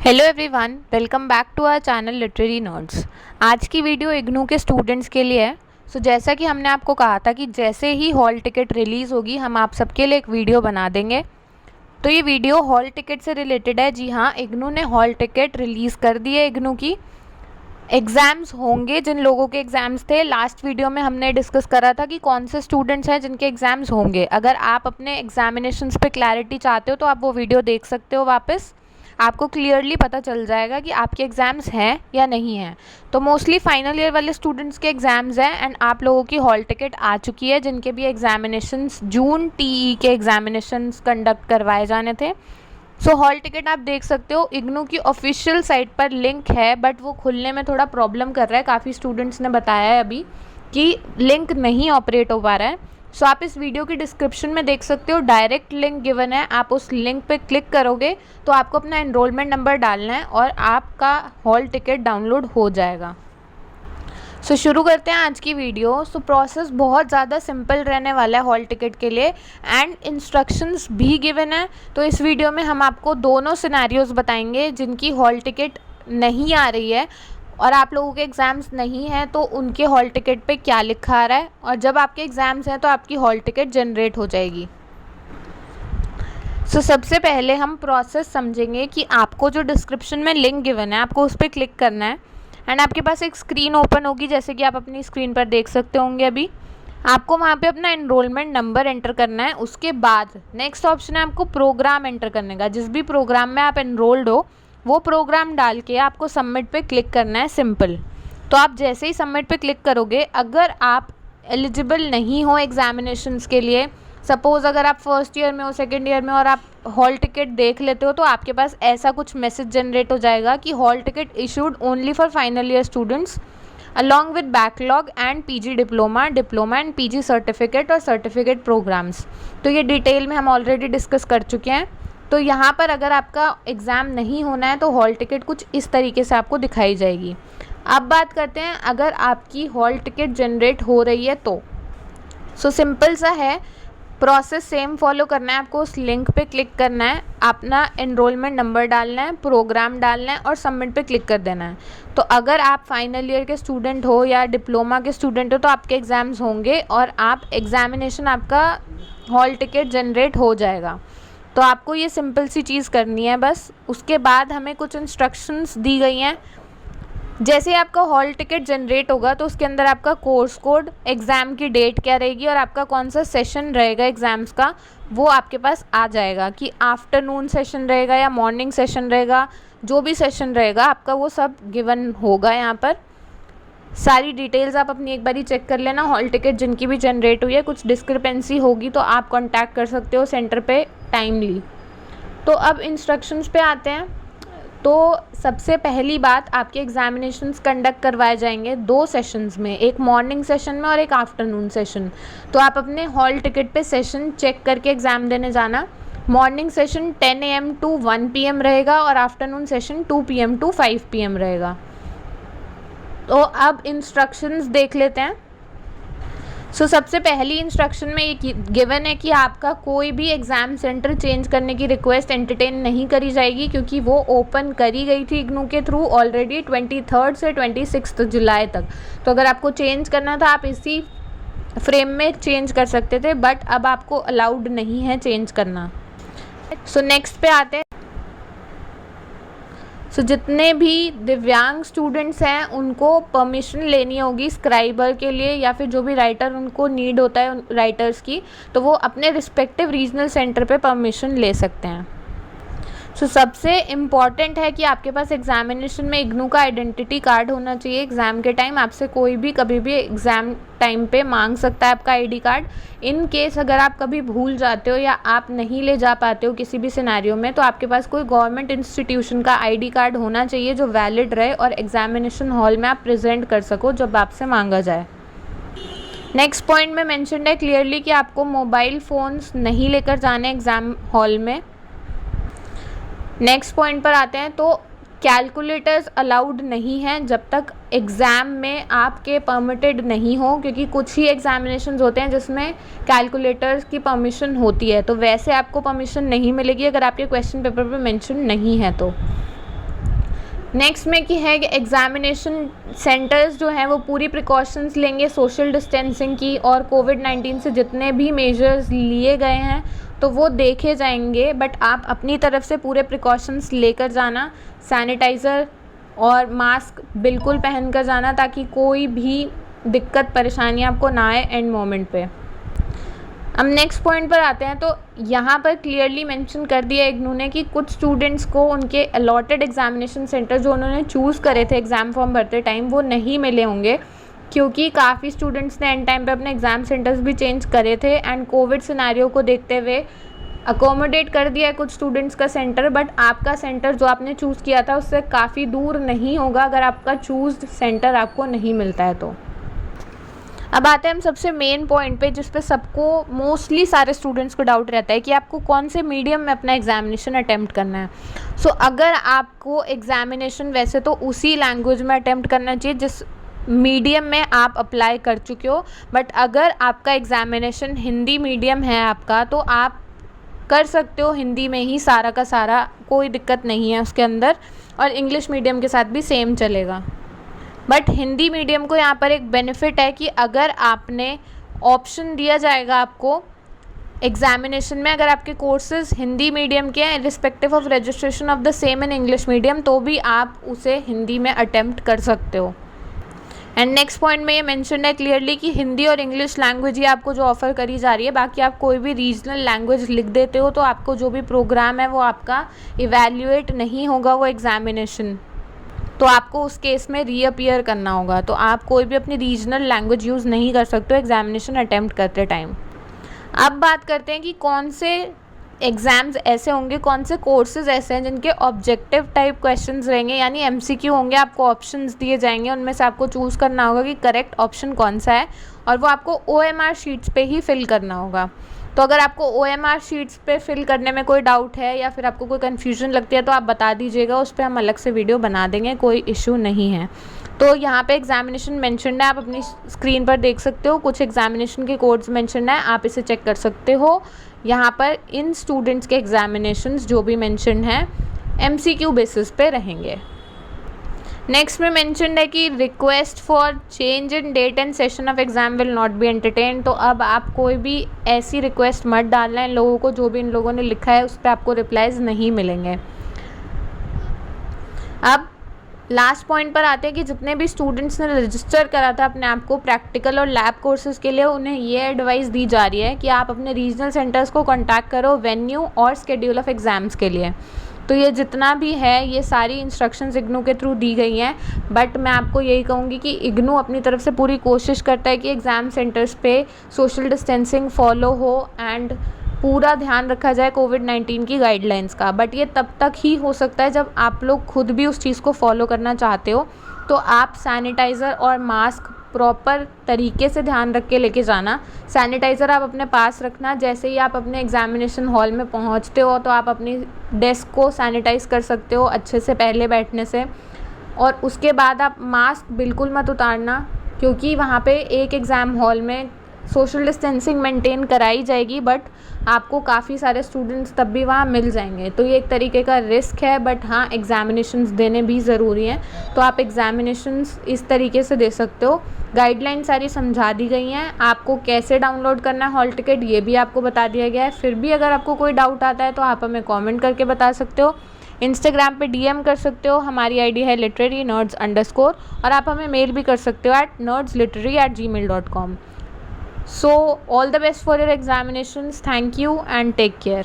Hello everyone, welcome back to our channel Literary Nerds. आज की video IGNOU के students के लिए है। जैसा कि हमने आपको कहा था कि जैसे ही हॉल टिकट रिलीज़ होगी हम आप सबके लिए एक वीडियो बना देंगे। तो ये वीडियो हॉल टिकट से रिलेटेड है। जी हाँ, इग्नू ने हॉल टिकट रिलीज़ कर दी है। इग्नू की एग्ज़ाम्स होंगे, जिन लोगों के एग्ज़ाम्स थे लास्ट वीडियो में हमने डिस्कस करा था कि कौन से स्टूडेंट्स हैं जिनके एग्ज़ाम्स होंगे। अगर आप अपने एग्जामिनेशंस पे क्लैरिटी चाहते हो तो आप वो वीडियो देख सकते हो वापस। आपको क्लियरली पता चल जाएगा कि आपके एग्ज़ाम्स हैं या नहीं हैं। तो मोस्टली फाइनल ईयर वाले स्टूडेंट्स के एग्ज़ाम्स हैं एंड आप लोगों की हॉल टिकट आ चुकी है, जिनके भी एग्जामिनेशंस जून टीई के एग्जामिनेशंस कंडक्ट करवाए जाने थे। हॉल टिकट आप देख सकते हो, इग्नू की ऑफिशियल साइट पर लिंक है बट वो खुलने में थोड़ा प्रॉब्लम कर रहा है। काफ़ी स्टूडेंट्स ने बताया है अभी कि लिंक नहीं ऑपरेट हो पा रहा है। आप इस वीडियो की डिस्क्रिप्शन में देख सकते हो, डायरेक्ट लिंक गिवन है। आप उस लिंक पे क्लिक करोगे तो आपको अपना एनरोलमेंट नंबर डालना है और आपका हॉल टिकट डाउनलोड हो जाएगा। शुरू करते हैं आज की वीडियो। प्रोसेस बहुत ज़्यादा सिंपल रहने वाला है हॉल टिकट के लिए एंड इंस्ट्रक्शंस भी गिवन है। तो इस वीडियो में हम आपको दोनों सिनेरियोज़ बताएंगे जिनकी हॉल टिकट नहीं आ रही है और आप लोगों के एग्ज़ाम्स नहीं हैं तो उनके हॉल टिकट पे क्या लिखा आ रहा है, और जब आपके एग्ज़ाम्स हैं तो आपकी हॉल टिकट जनरेट हो जाएगी। सबसे पहले हम प्रोसेस समझेंगे कि आपको जो डिस्क्रिप्शन में लिंक गिवन है आपको उस पर क्लिक करना है एंड आपके पास एक स्क्रीन ओपन होगी, जैसे कि आप अपनी स्क्रीन पर देख सकते होंगे। अभी आपको वहाँ पे अपना एनरोलमेंट नंबर एंटर करना है। उसके बाद नेक्स्ट ऑप्शन है आपको प्रोग्राम एंटर करने का। जिस भी प्रोग्राम में आप एनरोल्ड हो वो प्रोग्राम डाल के आपको सबमिट पे क्लिक करना है, सिंपल। तो आप जैसे ही सबमिट पे क्लिक करोगे, अगर आप एलिजिबल नहीं हो एग्जामिनेशंस के लिए, सपोज़ अगर आप फर्स्ट ईयर में हो, सेकेंड ईयर में और आप हॉल टिकट देख लेते हो तो आपके पास ऐसा कुछ मैसेज जनरेट हो जाएगा कि hall ticket issued only for final year students along with backlog and PG diploma and PG certificate और सर्टिफिकेट प्रोग्राम्स। तो ये डिटेल में हम ऑलरेडी डिस्कस कर चुके हैं। तो यहाँ पर अगर आपका एग्ज़ाम नहीं होना है तो हॉल टिकट कुछ इस तरीके से आपको दिखाई जाएगी। अब बात करते हैं अगर आपकी हॉल टिकट जनरेट हो रही है तो। सिंपल सा है, प्रोसेस सेम फॉलो करना है। आपको उस लिंक पे क्लिक करना है, अपना एनरोलमेंट नंबर डालना है, प्रोग्राम डालना है और सबमिट पे क्लिक कर देना है। तो अगर आप फाइनल ईयर के स्टूडेंट हो या डिप्लोमा के स्टूडेंट हो तो आपके एग्ज़ाम्स होंगे और आप एग्ज़ामिनेशन आपका हॉल टिकट जनरेट हो जाएगा। तो आपको ये सिंपल सी चीज़ करनी है बस। उसके बाद हमें कुछ इंस्ट्रक्शंस दी गई हैं। जैसे आपका हॉल टिकट जनरेट होगा तो उसके अंदर आपका कोर्स कोड, एग्ज़ाम की डेट क्या रहेगी और आपका कौन सा सेशन रहेगा एग्ज़ाम्स का, वो आपके पास आ जाएगा कि आफ्टरनून सेशन रहेगा या मॉर्निंग सेशन रहेगा। जो भी सेशन रहेगा आपका वो सब गिवन होगा। यहाँ पर सारी डिटेल्स आप अपनी एक बारी चेक कर लेना। हॉल टिकट जिनकी भी जनरेट हुई है, कुछ डिस्क्रिपेंसी होगी तो आप कांटेक्ट कर सकते हो सेंटर पे टाइमली। तो अब इंस्ट्रक्शंस पे आते हैं। तो सबसे पहली बात, आपके एग्जामिनेशंस कंडक्ट करवाए जाएंगे 2 सेशंस में, एक मॉर्निंग सेशन में और एक आफ्टरनून सेशन। तो आप अपने हॉल टिकट पे सेशन चेक करके एग्ज़ाम देने जाना। Morning session 10 AM to 1 PM रहेगा और afternoon session 2 PM to 5 PM रहेगा। तो अब इंस्ट्रक्शंस देख लेते हैं। सबसे पहली इंस्ट्रक्शन में ये गिवन है कि आपका कोई भी एग्ज़ाम सेंटर चेंज करने की रिक्वेस्ट एंटरटेन नहीं करी जाएगी, क्योंकि वो ओपन करी गई थी इग्नू के थ्रू ऑलरेडी 23 से 26 जुलाई तक। तो अगर आपको चेंज करना था आप इसी फ्रेम में चेंज कर सकते थे, बट अब आपको अलाउड नहीं है चेंज करना। नेक्स्ट पे आते हैं। जितने भी दिव्यांग स्टूडेंट्स हैं उनको परमिशन लेनी होगी स्क्राइबर के लिए, या फिर जो भी राइटर उनको नीड होता है राइटर्स की, तो वो अपने रिस्पेक्टिव रीजनल सेंटर पे परमिशन ले सकते हैं। सबसे इम्पॉर्टेंट है कि आपके पास एग्जामिनेशन में इग्नू का आइडेंटिटी कार्ड होना चाहिए। एग्ज़ाम के टाइम आपसे कोई भी कभी भी एग्ज़ाम टाइम पे मांग सकता है आपका आईडी कार्ड। इन केस अगर आप कभी भूल जाते हो या आप नहीं ले जा पाते हो किसी भी सिनेरियो में, तो आपके पास कोई गवर्नमेंट इंस्टीट्यूशन का आईडी कार्ड होना चाहिए जो वैलिड रहे और एग्जामिनेशन हॉल में आप प्रेजेंट कर सको जब आपसे मांगा जाए। नेक्स्ट पॉइंट में मैंशनड है क्लियरली कि आपको मोबाइल फ़ोन्स नहीं लेकर जाने एग्ज़ाम हॉल में। नेक्स्ट पॉइंट पर आते हैं। तो कैलकुलेटर्स अलाउड नहीं हैं जब तक एग्ज़ाम में आपके परमिटेड नहीं हो, क्योंकि कुछ ही एग्जामिनेशंस होते हैं जिसमें कैलकुलेटर्स की परमिशन होती है। तो वैसे आपको परमिशन नहीं मिलेगी अगर आपके क्वेश्चन पेपर पे मेंशन नहीं है तो। नेक्स्ट में कि है कि एग्ज़ामिनेशन सेंटर्स जो हैं वो पूरी प्रिकॉशंस लेंगे सोशल डिस्टेंसिंग की, और कोविड-19 से जितने भी मेजर्स लिए गए हैं तो वो देखे जाएंगे, बट आप अपनी तरफ से पूरे प्रिकॉशंस लेकर जाना, सैनिटाइज़र और मास्क बिल्कुल पहन कर जाना, ताकि कोई भी दिक्कत परेशानी आपको ना आए एंड मोमेंट पे। अब नेक्स्ट पॉइंट पर आते हैं, तो यहाँ पर क्लियरली मेंशन कर दिया इग्नू ने कि कुछ स्टूडेंट्स को उनके अलॉटेड एग्जामिनेशन सेंटर जो उन्होंने चूज़ करे थे एग्ज़ाम फॉर्म भरते टाइम वो नहीं मिले होंगे, क्योंकि काफ़ी स्टूडेंट्स ने एंड टाइम पे अपने एग्ज़ाम सेंटर्स भी चेंज करे थे एंड कोविड सिनेरियो को देखते हुए अकोमोडेट कर दिया है कुछ स्टूडेंट्स का सेंटर, बट आपका सेंटर जो आपने चूज़ किया था उससे काफ़ी दूर नहीं होगा अगर आपका चूज़ सेंटर आपको नहीं मिलता है तो। अब आते हैं हम सबसे मेन पॉइंट पे, जिस पे सबको मोस्टली सारे स्टूडेंट्स को डाउट रहता है कि आपको कौन से मीडियम में अपना एग्जामिनेशन अटेम्प्ट करना है। सो अगर आपको एग्जामिनेशन वैसे तो उसी लैंग्वेज में अटेम्प्ट करना चाहिए जिस मीडियम में आप अप्लाई कर चुके हो, बट अगर आपका एग्जामिनेशन हिंदी मीडियम है आपका तो आप कर सकते हो हिंदी में ही सारा का सारा, कोई दिक्कत नहीं है उसके अंदर, और इंग्लिश मीडियम के साथ भी सेम चलेगा। बट हिंदी मीडियम को यहाँ पर एक बेनिफिट है कि अगर आपने ऑप्शन दिया जाएगा आपको एग्जामिनेशन में, अगर आपके कोर्सेज हिंदी मीडियम के हैं respective of registration of the same in English medium, तो भी आप उसे हिंदी में अटेम्प्ट कर सकते हो। एंड नेक्स्ट पॉइंट में ये मेंशन है क्लियरली कि हिंदी और इंग्लिश लैंग्वेज ही आपको जो ऑफ़र करी जा रही है, बाकी आप कोई भी रीजनल लैंग्वेज लिख देते हो तो आपको जो भी प्रोग्राम है वो आपका इवैल्यूएट नहीं होगा वो एग्जामिनेशन, तो आपको उस केस में रीअपीयर करना होगा, तो आप कोई भी अपनी रीजनल लैंग्वेज यूज़ नहीं कर सकते हो एग्जामिनेशन अटेम्प्ट करते टाइम। अब बात करते हैं कि कौन से एग्ज़ाम्स ऐसे होंगे, कौन से कोर्सेज ऐसे हैं जिनके ऑब्जेक्टिव टाइप क्वेश्चंस रहेंगे, यानी एमसीक्यू होंगे, आपको ऑप्शंस दिए जाएंगे, उनमें से आपको चूज़ करना होगा कि करेक्ट ऑप्शन कौन सा है, और वो आपको OMR शीट्स पे ही फिल करना होगा। तो अगर आपको OMR शीट्स पे फिल करने में कोई डाउट है या फिर आपको कोई कन्फ्यूजन लगती है तो आप बता दीजिएगा, उस पर हम अलग से वीडियो बना देंगे, कोई इशू नहीं है। तो यहाँ पे एग्जामिनेशन मेंशन्ड है, आप अपनी स्क्रीन पर देख सकते हो, कुछ एग्जामिनेशन के कोड्स मेंशन्ड है, आप इसे चेक कर सकते हो। यहाँ पर इन स्टूडेंट्स के एग्जामिनेशंस जो भी मेंशन्ड हैं MCQ बेसिस पे रहेंगे। नेक्स्ट में मेंशन्ड है कि request for change in date and session of exam will not be entertain, तो अब आप कोई भी ऐसी रिक्वेस्ट मत डालना इन लोगों को, जो भी इन लोगों ने लिखा है उस पर आपको रिप्लाईज नहीं मिलेंगे। अब लास्ट पॉइंट पर आते हैं कि जितने भी स्टूडेंट्स ने रजिस्टर करा था अपने आप को प्रैक्टिकल और लैब कोर्सेज के लिए, उन्हें ये एडवाइस दी जा रही है कि आप अपने रीजनल सेंटर्स को कॉन्टैक्ट करो वेन्यू और स्केड्यूल ऑफ एग्ज़ाम्स के लिए। तो ये जितना भी है ये सारी इंस्ट्रक्शंस इग्नू के थ्रू दी गई हैं, बट मैं आपको यही कहूँगी कि इग्नू अपनी तरफ से पूरी कोशिश करता है कि एग्ज़ाम सेंटर्स पे सोशल डिस्टेंसिंग फॉलो हो एंड पूरा ध्यान रखा जाए कोविड-19 की गाइडलाइंस का, बट ये तब तक ही हो सकता है जब आप लोग खुद भी उस चीज़ को फॉलो करना चाहते हो। तो आप सैनिटाइज़र और मास्क प्रॉपर तरीके से ध्यान रख के लेके जाना। सैनिटाइज़र आप अपने पास रखना, जैसे ही आप अपने एग्जामिनेशन हॉल में पहुंचते हो तो आप अपनी डेस्क को सैनिटाइज़ कर सकते हो अच्छे से पहले बैठने से, और उसके बाद आप मास्क बिल्कुल मत उतारना, क्योंकि वहाँ पे एक एग्ज़ाम हॉल में सोशल डिस्टेंसिंग मेंटेन कराई जाएगी, बट आपको काफ़ी सारे स्टूडेंट्स तब भी वहाँ मिल जाएंगे, तो ये एक तरीके का रिस्क है। बट हाँ, एग्ज़ामिनेशंस देने भी ज़रूरी हैं, तो आप एग्ज़ामिनेशंस इस तरीके से दे सकते हो। गाइडलाइन सारी समझा दी गई हैं, आपको कैसे डाउनलोड करना है हॉल टिकट ये भी आपको बता दिया गया है। फिर भी अगर आपको कोई डाउट आता है तो आप हमें कॉमेंट करके बता सकते हो, इंस्टाग्राम पे DM कर सकते हो, हमारी ID है literary_, और आप हमें मेल भी कर सकते हो @nerdsliterary@gmail.com। So all the best for your examinations. Thank you and take care.